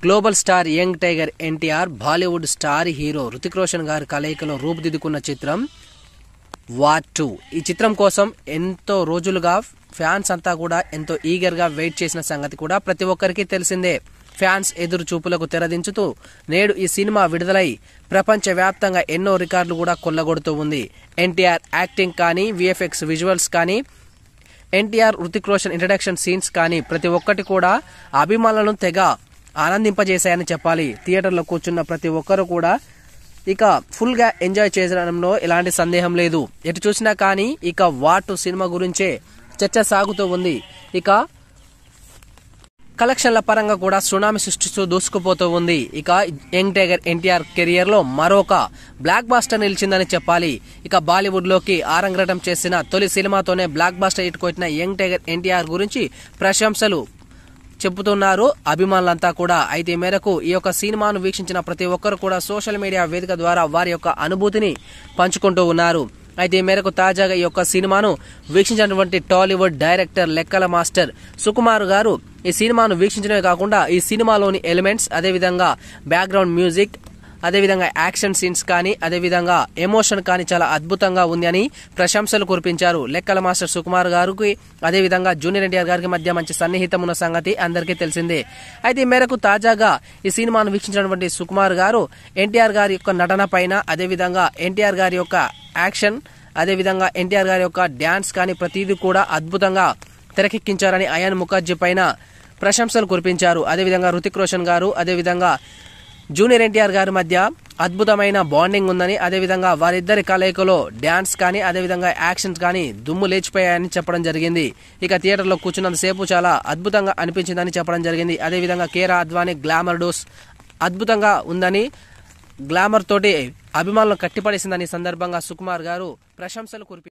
Global star young tiger NTR, Bollywood star hero Hrithik Roshan గారి కలయికలో రూపుదిద్దుకున్న చిత్రం వార్ 2. ఈ చిత్రం కోసం ఎంతో రోజులుగా ఫ్యాన్స్ అంతా కూడా ఎంతో ఈగర్ గా వెయిట్ చేసిన సంగతి కూడా ప్రతి ఒక్కరికి తెలిసిందే. ఫ్యాన్స్ ఎదురు చూపులకు తెరదించుతూ నేడు ఈ సినిమా విడుదలై ప్రపంచ వ్యాప్తంగా ఎన్నో రికార్డులు కూడా కొల్లగొడుతూ ఉంది. ఎన్టీఆర్ యాక్టింగ్ కానీ, విఎఫ్ఎక్స్ విజువల్స్ కానీ, ఎన్టీఆర్ హృతిక్ రోషన్ ఇంట్రడక్షన్ సీన్స్ కానీ ప్రతి ఒక్కటి కూడా అభిమానులను తెగ ఆనందింపజేశాయని చెప్పాలి. థియేటర్లో కూర్చున్న ప్రతి ఒక్కరు కూడా ఇక ఫుల్ గా ఎంజాయ్ చేయడంలో ఎలాంటి సందేహం లేదు. ఎటు చూసినా కానీ ఇక వార్ 2 సినిమా గురించే చర్చ సాగుతూ ఉంది. ఇక కలెక్షన్ల పరంగా కూడా సునామీ సృష్టిస్తూ దూసుకుపోతూ ఉంది. ఇక యంగ్ టైగర్ ఎన్టీఆర్ కెరియర్ లో మరొక బ్లాక్ బాస్టర్ నిలిచిందని చెప్పాలి. ఇక బాలీవుడ్ లోకి ఆరంగేటం చేసిన తొలి సినిమాతోనే బ్లాక్ బాస్టర్ హిట్ కొట్టిన యంగ్ టైగర్ ఎన్టీఆర్ గురించి ప్రశంసలు చెబుతున్నారు అభిమానులంతా కూడా. అయితే మేరకు ఈ యొక్క సినిమాను వీక్షించిన ప్రతి ఒక్కరు కూడా సోషల్ మీడియా వేదిక ద్వారా వారి యొక్క అనుభూతిని పంచుకుంటూ ఉన్నారు. అయితే మేరకు తాజాగా ఈ యొక్క సినిమాను వీక్షించినటువంటి టాలీవుడ్ డైరెక్టర్ లెక్కల మాస్టర్ సుకుమార్ గారు ఈ సినిమాను వీక్షించడమే కాకుండా ఈ సినిమాలోని ఎలిమెంట్స్, అదేవిధంగా బ్యాక్గ్రౌండ్ మ్యూజిక్, అదేవిధంగా యాక్షన్ సీన్స్ కానీ, అదేవిధంగా ఎమోషన్ కానీ చాలా అద్భుతంగా ఉంది అని ప్రశంసలు కురిపించారు. లెక్కల మాస్టర్ సుకుమార్ గారికి అదేవిధంగా జూనియర్ ఎన్టీఆర్ గారికి మధ్య మంచి సన్నిహితం ఉన్న సంగతి అందరికీ తెలిసిందే. అయితే ఈ మేరకు తాజాగా ఈ సినిమాను వీక్షించినటువంటి సుకుమార్ గారు ఎన్టీఆర్ గారి యొక్క నటన పైన, అదేవిధంగా ఎన్టీఆర్ గారి యొక్క యాక్షన్, అదేవిధంగా ఎన్టీఆర్ గారి యొక్క డ్యాన్స్ కానీ ప్రతిదీ కూడా అద్భుతంగా తెరకెక్కించారని అయాన్ ముఖర్జీ పైన ప్రశంసలు కురిపించారు. అదేవిధంగా హృతిక్ రోషన్ గారు, అదేవిధంగా జూనియర్ ఎన్టీఆర్ గారి మధ్య అద్భుతమైన బాండింగ్ ఉందని, అదేవిధంగా వారిద్దరి కలయికలో డ్యాన్స్ కానీ, అదేవిధంగా యాక్షన్స్ కానీ దుమ్ము లేచిపోయాయని చెప్పడం జరిగింది. ఇక థియేటర్లో కూర్చున్నంతసేపు చాలా అద్భుతంగా అనిపించిందని చెప్పడం జరిగింది. అదేవిధంగా కేరా అద్వానీ గ్లామర్ డోస్ అద్భుతంగా ఉందని, గ్లామర్ తోటి అభిమానులను కట్టిపడేసిందని సందర్భంగా సుకుమార్ గారు ప్రశంసలు కురిపించారు.